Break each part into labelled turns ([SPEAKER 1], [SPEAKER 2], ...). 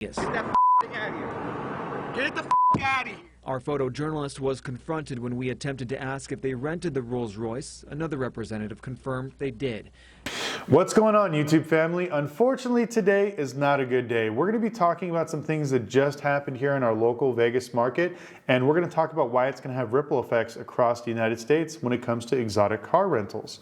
[SPEAKER 1] Get
[SPEAKER 2] Get
[SPEAKER 1] that
[SPEAKER 2] thing out of here. Get the out of here.
[SPEAKER 1] Our photojournalist was confronted when we attempted to ask if they rented the Rolls-Royce. Another representative confirmed they did.
[SPEAKER 3] What's going on, YouTube family? Unfortunately, today is not a good day. We're going to be talking about some things that just happened here in our local Vegas market, and we're going to talk about why it's going to have ripple effects across the United States when it comes to exotic car rentals.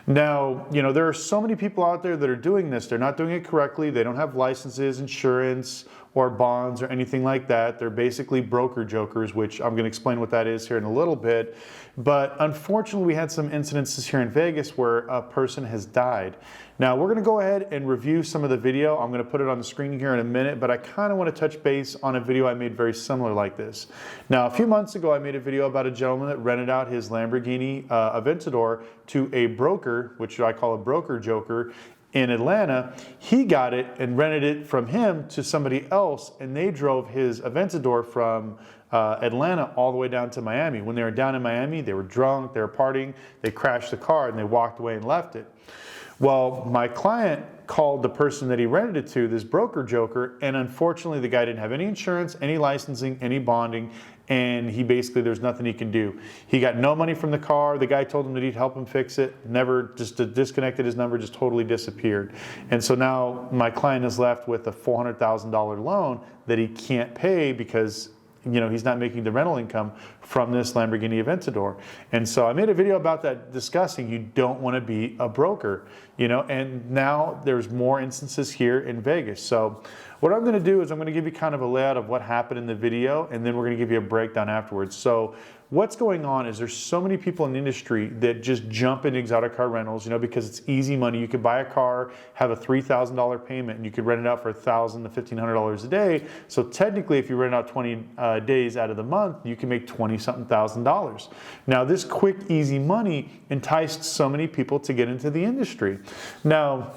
[SPEAKER 3] Now, there are so many people out there that are doing this. They're not doing it correctly. They don't have licenses, insurance, or bonds or anything like that. They're basically broker jokers, which I'm going to explain what that is here in a little bit. But unfortunately, we had some incidences here in Vegas where a person has died. Now, we're going to go ahead and review some of the video. I'm going to put it on the screen here in a minute, but I kind of want to touch base on a video I made very similar like this. Now, a few months ago, I made a video about a gentleman that rented out his Lamborghini Aventador to a broker, which I call a broker joker, in Atlanta. He got it and rented it from him to somebody else, and they drove his Aventador from Atlanta all the way down to Miami. When they were down in Miami, they were drunk, they were partying, they crashed the car and they walked away and left it. Well, my client called the person that he rented it to, this broker joker, and unfortunately the guy didn't have any insurance, any licensing, any bonding, and there's nothing he can do. He got no money from the car. The guy told him that he'd help him fix it, never, just disconnected his number, just totally disappeared. And so now my client is left with a $400,000 loan that he can't pay because he's not making the rental income from this Lamborghini Aventador. And so I made a video about that, discussing you don't want to be a broker, and now there's more instances here in Vegas. So what I'm going to do is I'm going to give you kind of a layout of what happened in the video, and then we're going to give you a breakdown afterwards. So what's going on is there's so many people in the industry that just jump into exotic car rentals, because it's easy money. You could buy a car, have a $3,000 payment, and you could rent it out for $1,000 to $1,500 a day. So technically, if you rent out 20 days out of the month, you can make $20-something thousand. Now, this quick, easy money enticed so many people to get into the industry. Now,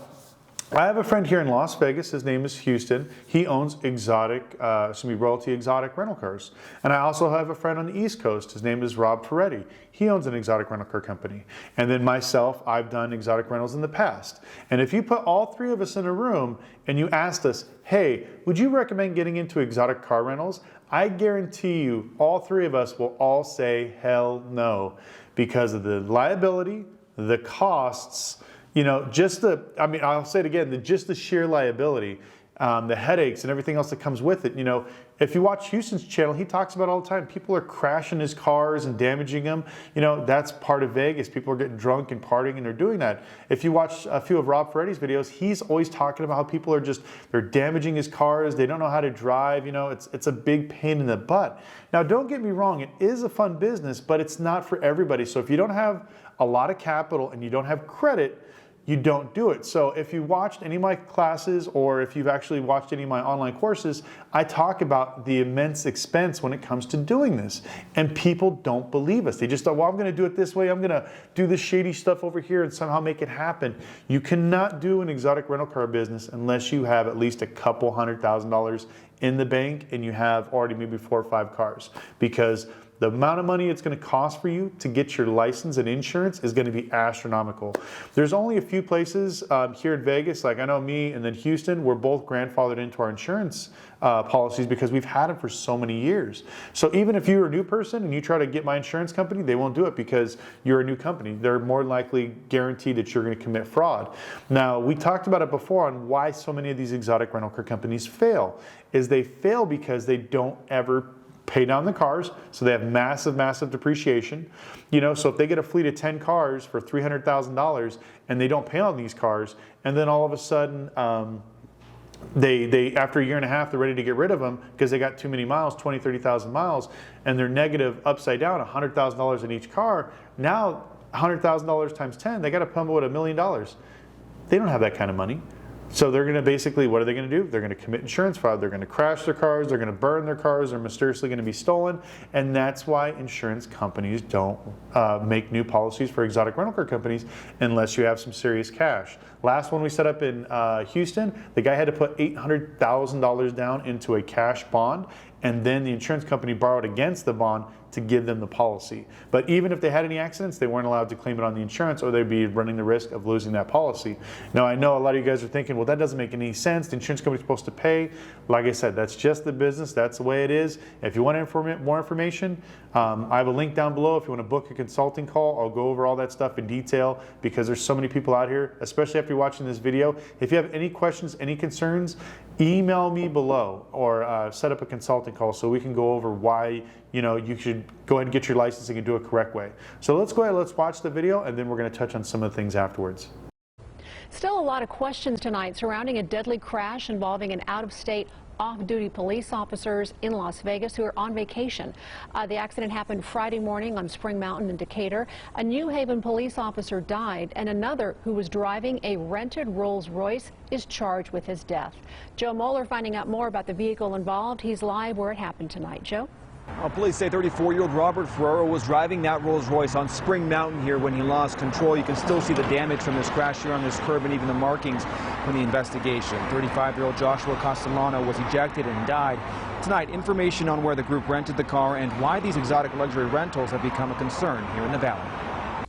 [SPEAKER 3] I have a friend here in Las Vegas. His name is Houston. He owns royalty exotic rental cars. And I also have a friend on the East Coast. His name is Rob Ferretti. He owns an exotic rental car company. And then myself, I've done exotic rentals in the past. And if you put all three of us in a room and you asked us, hey, would you recommend getting into exotic car rentals? I guarantee you all three of us will all say hell no, because of the liability, the costs, I'll say it again, just the sheer liability, the headaches and everything else that comes with it. If you watch Houston's channel, he talks about it all the time. People are crashing his cars and damaging them. That's part of Vegas. People are getting drunk and partying, and they're doing that. If you watch a few of Rob Ferretti's videos, he's always talking about how people are they're damaging his cars. They don't know how to drive. It's a big pain in the butt. Now, don't get me wrong. It is a fun business, but it's not for everybody. So if you don't have a lot of capital and you don't have credit, you don't do it. So if you watched any of my classes, or if you've actually watched any of my online courses, I talk about the immense expense when it comes to doing this. And people don't believe us. They just thought, well, I'm going to do it this way. I'm going to do this shady stuff over here and somehow make it happen. You cannot do an exotic rental car business unless you have at least a couple $100,000 in the bank and you have already maybe 4 or 5 cars, because the amount of money it's going to cost for you to get your license and insurance is going to be astronomical. There's only a few places here in Vegas, like I know me and then Houston, we're both grandfathered into our insurance policies because we've had them for so many years. So even if you're a new person and you try to get my insurance company, they won't do it because you're a new company. They're more likely guaranteed that you're going to commit fraud. Now, we talked about it before on why so many of these exotic rental car companies fail. Is they fail because they don't ever pay down the cars, so they have massive depreciation. So if they get a fleet of 10 cars for $300,000 and they don't pay on these cars, and then all of a sudden they after a year and a half they're ready to get rid of them because they got too many miles, 20,000-30,000 miles, and they're negative upside down $100,000 in each car. Now $100,000 times 10, they got to pump with $1 million. They don't have that kind of money. So they're going to basically, what are they going to do? They're going to commit insurance fraud. They're going to crash their cars. They're going to burn their cars. They're mysteriously going to be stolen. And that's why insurance companies don't make new policies for exotic rental car companies unless you have some serious cash. Last one we set up in Houston, the guy had to put $800,000 down into a cash bond, and then the insurance company borrowed against the bond to give them the policy. But even if they had any accidents, they weren't allowed to claim it on the insurance, or they'd be running the risk of losing that policy. Now, I know a lot of you guys are thinking, well, that doesn't make any sense. The insurance company's supposed to pay. Like I said, that's just the business. That's the way it is. If you want more information, I have a link down below. If you want to book a consulting call, I'll go over all that stuff in detail, because there's so many people out here, especially after watching this video. If you have any questions, any concerns, email me below, or set up a consulting call so we can go over why you should go ahead and get your licensing and do it correct way. So let's go ahead, let's watch the video, and then we're going to touch on some of the things afterwards.
[SPEAKER 4] Still a lot of questions tonight surrounding a deadly crash involving an out-of-state off-duty police officers in Las Vegas who are on vacation. The accident happened Friday morning on Spring Mountain in Decatur. A New Haven police officer died, and another who was driving a rented Rolls-Royce is charged with his death. Joe Moeller finding out more about the vehicle involved. He's live where it happened tonight. Joe?
[SPEAKER 1] Police say 34-year-old Robert Ferraro was driving that Rolls-Royce on Spring Mountain here when he lost control. You can still see the damage from this crash here on this curb and even the markings from the investigation. 35-year-old Joshua Castellano was ejected and died. Tonight, information on where the group rented the car and why these exotic luxury rentals have become a concern here in the Valley.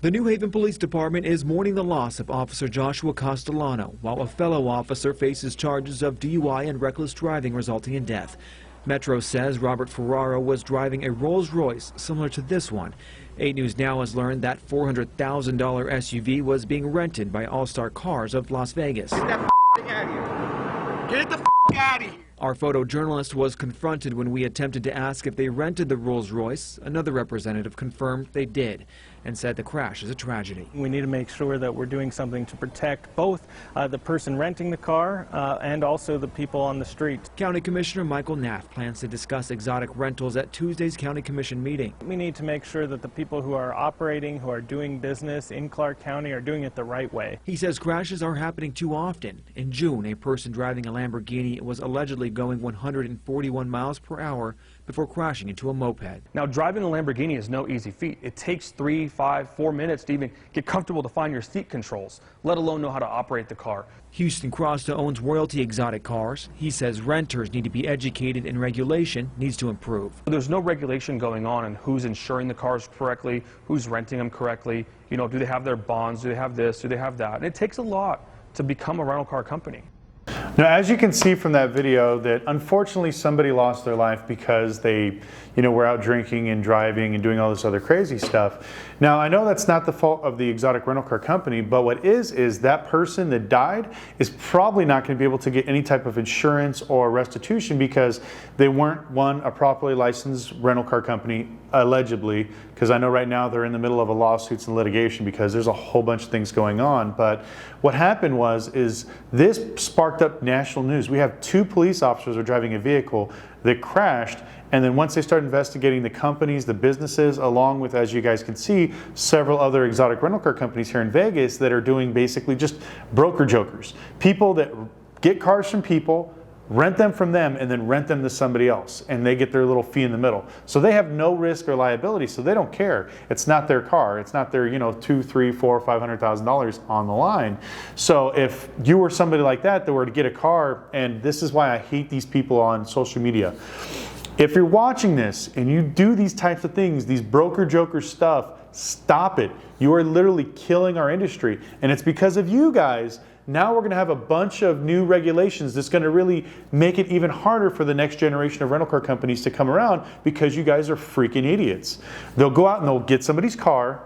[SPEAKER 1] The New Haven Police Department is mourning the loss of Officer Joshua Castellano, while a fellow officer faces charges of DUI and reckless driving resulting in death. Metro says Robert Ferraro was driving a Rolls-Royce similar to this one. 8 News Now has learned that $400,000 SUV was being rented by All-Star Cars of Las Vegas.
[SPEAKER 2] Get that thing out of here. Get the out of here.
[SPEAKER 1] Our photojournalist was confronted when we attempted to ask if they rented the Rolls-Royce. Another representative confirmed they did and said the crash is a tragedy.
[SPEAKER 5] We need to make sure that we're doing something to protect both the person renting the car and also the people on the street.
[SPEAKER 1] County Commissioner Michael Naff plans to discuss exotic rentals at Tuesday's County Commission meeting.
[SPEAKER 5] We need to make sure that the people who are operating, who are doing business in Clark County are doing it the right way.
[SPEAKER 1] He says crashes are happening too often. In June, a person driving a Lamborghini was allegedly going 141 miles per hour before crashing into a moped.
[SPEAKER 6] Now, driving a Lamborghini is no easy feat. It takes 3, 5, 4 minutes to even get comfortable to find your seat controls, let alone know how to operate the car.
[SPEAKER 1] Houston Crosta owns Royalty Exotic Cars. He says renters need to be educated and regulation needs to improve.
[SPEAKER 6] There's no regulation going on who's insuring the cars correctly, who's renting them correctly. Do they have their bonds? Do they have this? Do they have that? And it takes a lot to become a rental car company.
[SPEAKER 3] Now, as you can see from that video, that unfortunately somebody lost their life because they, were out drinking and driving and doing all this other crazy stuff. Now, I know that's not the fault of the exotic rental car company, but what is that person that died is probably not going to be able to get any type of insurance or restitution because they weren't, one, a properly licensed rental car company, allegedly, because I know right now they're in the middle of a lawsuits and litigation because there's a whole bunch of things going on. But what happened is this sparked up national news. We have 2 police officers are driving a vehicle that crashed, and then once they started investigating the companies, the businesses, along with, as you guys can see, several other exotic rental car companies here in Vegas that are doing basically just broker jokers. People that get cars from people, rent them from them, and then rent them to somebody else, and they get their little fee in the middle. So they have no risk or liability, so they don't care. It's not their car. It's not their, $2, $3, $4, $500,000 on the line. So if you were somebody like that were to get a car, and this is why I hate these people on social media. If you're watching this and you do these types of things, these broker joker stuff, stop it. You are literally killing our industry, and it's because of you guys. Now we're going to have a bunch of new regulations that's going to really make it even harder for the next generation of rental car companies to come around because you guys are freaking idiots. They'll go out and they'll get somebody's car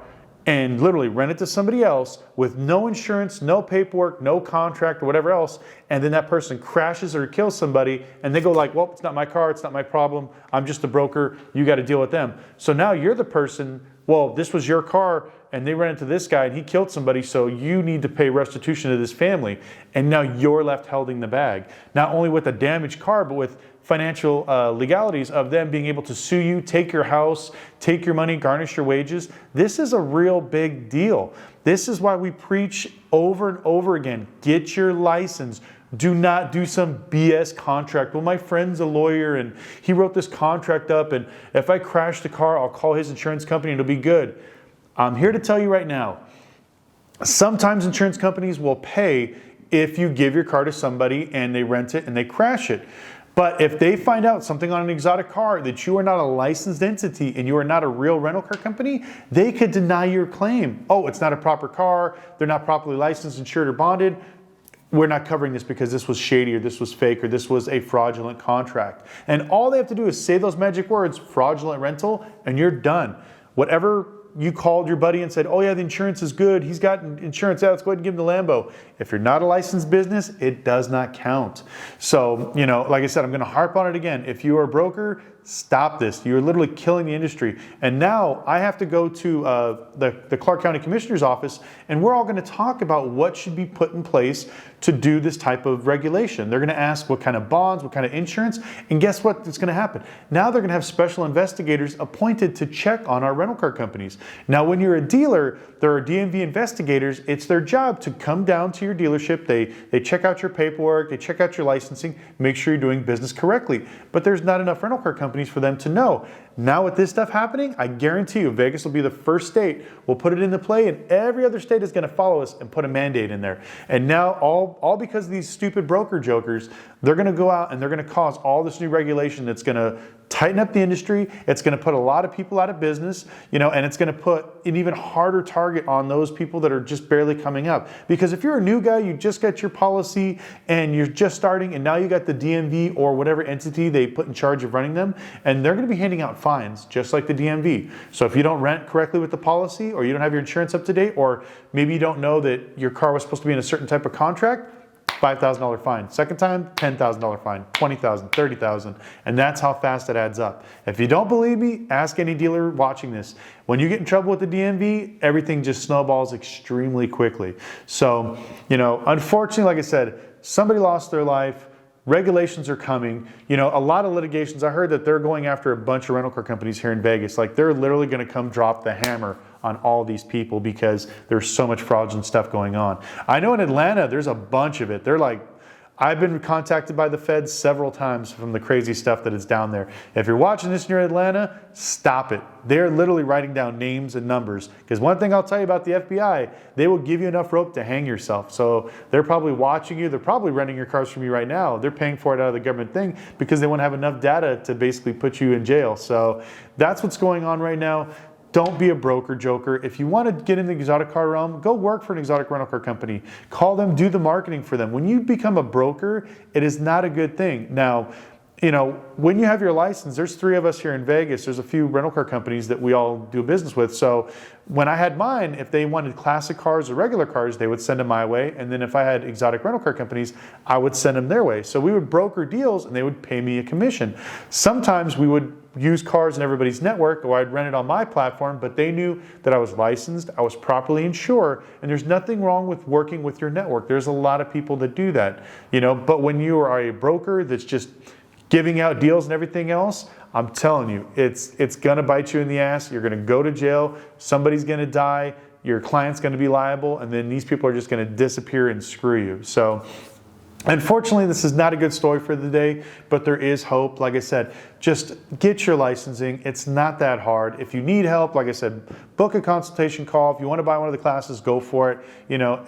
[SPEAKER 3] and literally rent it to somebody else with no insurance, no paperwork, no contract or whatever else, and then that person crashes or kills somebody and they go like, well, it's not my car, it's not my problem, I'm just a broker, you got to deal with them. So now you're the person, well, this was your car and they ran into this guy and he killed somebody, so you need to pay restitution to this family. And now you're left holding the bag. Not only with a damaged car, but with financial legalities of them being able to sue you, take your house, take your money, garnish your wages. This is a real big deal. This is why we preach over and over again, get your license. Do not do some BS contract. Well, my friend's a lawyer and he wrote this contract up, and if I crash the car, I'll call his insurance company and it'll be good. I'm here to tell you right now, sometimes insurance companies will pay if you give your car to somebody and they rent it and they crash it. But if they find out something on an exotic car that you are not a licensed entity and you are not a real rental car company, they could deny your claim. Oh, it's not a proper car, they're not properly licensed, insured, or bonded. We're not covering this because this was shady, or this was fake, or this was a fraudulent contract. And all they have to do is say those magic words, fraudulent rental, and you're done. Whatever you called your buddy and said, oh yeah, the insurance is good, he's got insurance out, let's go ahead and give him the Lambo. If you're not a licensed business, it does not count. So, you know, like I said, I'm gonna harp on it again. If you are a broker, stop this. You're literally killing the industry. And now I have to go to the Clark County Commissioner's office, and we're all gonna talk about what should be put in place to do this type of regulation. They're gonna ask what kind of bonds, what kind of insurance, and guess what is gonna happen? Now they're gonna have special investigators appointed to check on our rental car companies. Now, when you're a dealer, there are DMV investigators. It's their job to come down to your dealership. They check out your paperwork, they check out your licensing, make sure you're doing business correctly. But there's not enough rental car companies for them to know. Now with this stuff happening, I guarantee you Vegas will be the first state. We'll put it into play, and every other state is gonna follow us and put a mandate in there. And now all because of these stupid broker jokers, they're gonna go out and they're gonna cause all this new regulation that's gonna tighten up the industry. It's gonna put a lot of people out of business, you know, and it's gonna put an even harder target on those people that are just barely coming up. Because if you're a new guy, you just got your policy and you're just starting, and now you got the DMV or whatever entity they put in charge of running them, and they're gonna be handing out fines just like the DMV. So if you don't rent correctly with the policy, or you don't have your insurance up to date, or maybe you don't know that your car was supposed to be in a certain type of contract, $5,000 fine. Second time, $10,000 fine, $20,000, $30,000, and that's how fast it adds up. If you don't believe me, ask any dealer watching this. When you get in trouble with the DMV, everything just snowballs extremely quickly. So, you know, unfortunately, like I said, somebody lost their life. Regulations are coming. You know, a lot of litigations. I heard that they're going after a bunch of rental car companies here in Vegas. Like, they're literally going to come drop the hammer on all these people because there's so much fraudulent stuff going on. I know in Atlanta, there's a bunch of it. They're like, I've been contacted by the feds several times from the crazy stuff that is down there. If you're watching this near Atlanta, stop it. They're literally writing down names and numbers. Because one thing I'll tell you about the FBI, they will give you enough rope to hang yourself. So they're probably watching you. They're probably renting your cars from you right now. They're paying for it out of the government thing because they want to have enough data to basically put you in jail. So that's what's going on right now. Don't be a broker joker. If you want to get in the exotic car realm, go work for an exotic rental car company. Call them, do the marketing for them. When you become a broker, it is not a good thing. Now, you know, when you have your license, there's 3 of us here in Vegas. There's a few rental car companies that we all do business with. So when I had mine, if they wanted classic cars or regular cars, they would send them my way. And then if I had exotic rental car companies, I would send them their way. So we would broker deals and they would pay me a commission. Sometimes we would use cars in everybody's network, or I'd rent it on my platform, but they knew that I was licensed, I was properly insured, and there's nothing wrong with working with your network. There's a lot of people that do that, you know, but when you are a broker that's just giving out deals and everything else, I'm telling you, it's gonna bite you in the ass. You're gonna go to jail, somebody's gonna die, your client's gonna be liable, and then these people are just gonna disappear and screw you. So unfortunately, this is not a good story for the day, but there is hope. Like I said, just get your licensing. It's not that hard. If you need help, like I said, book a consultation call. If you want to buy one of the classes, go for it. You know,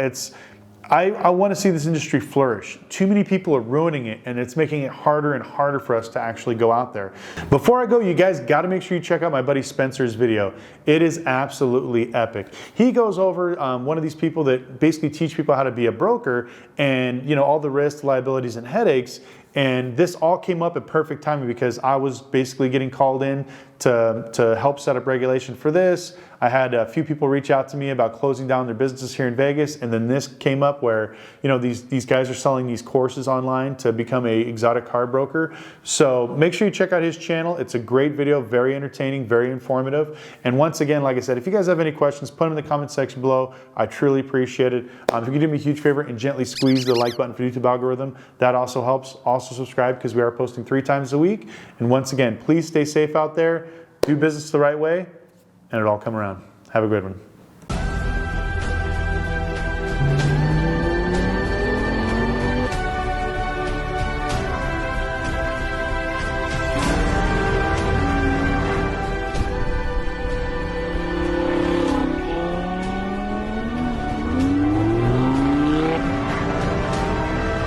[SPEAKER 3] I want to see this industry flourish. Too many people are ruining it, and it's making it harder and harder for us to actually go out there. Before I go, you guys got to make sure you check out my buddy Spencer's video. It is absolutely epic. He goes over one of these people that basically teach people how to be a broker, and you know, all the risks, liabilities, and headaches. And this all came up at perfect timing because I was basically getting called in to help set up regulation for this. I had a few people reach out to me about closing down their businesses here in Vegas, and then this came up where, you know, these guys are selling these courses online to become a exotic car broker. So make sure you check out his channel. It's a great video, very entertaining, very informative. And once again, like I said, if you guys have any questions, put them in the comment section below. I truly appreciate it. If you could do me a huge favor and gently squeeze the like button for the YouTube algorithm, that also helps. Also subscribe because we are posting 3 times a week. And once again, please stay safe out there, do business the right way, and it'll all come around. Have a good one.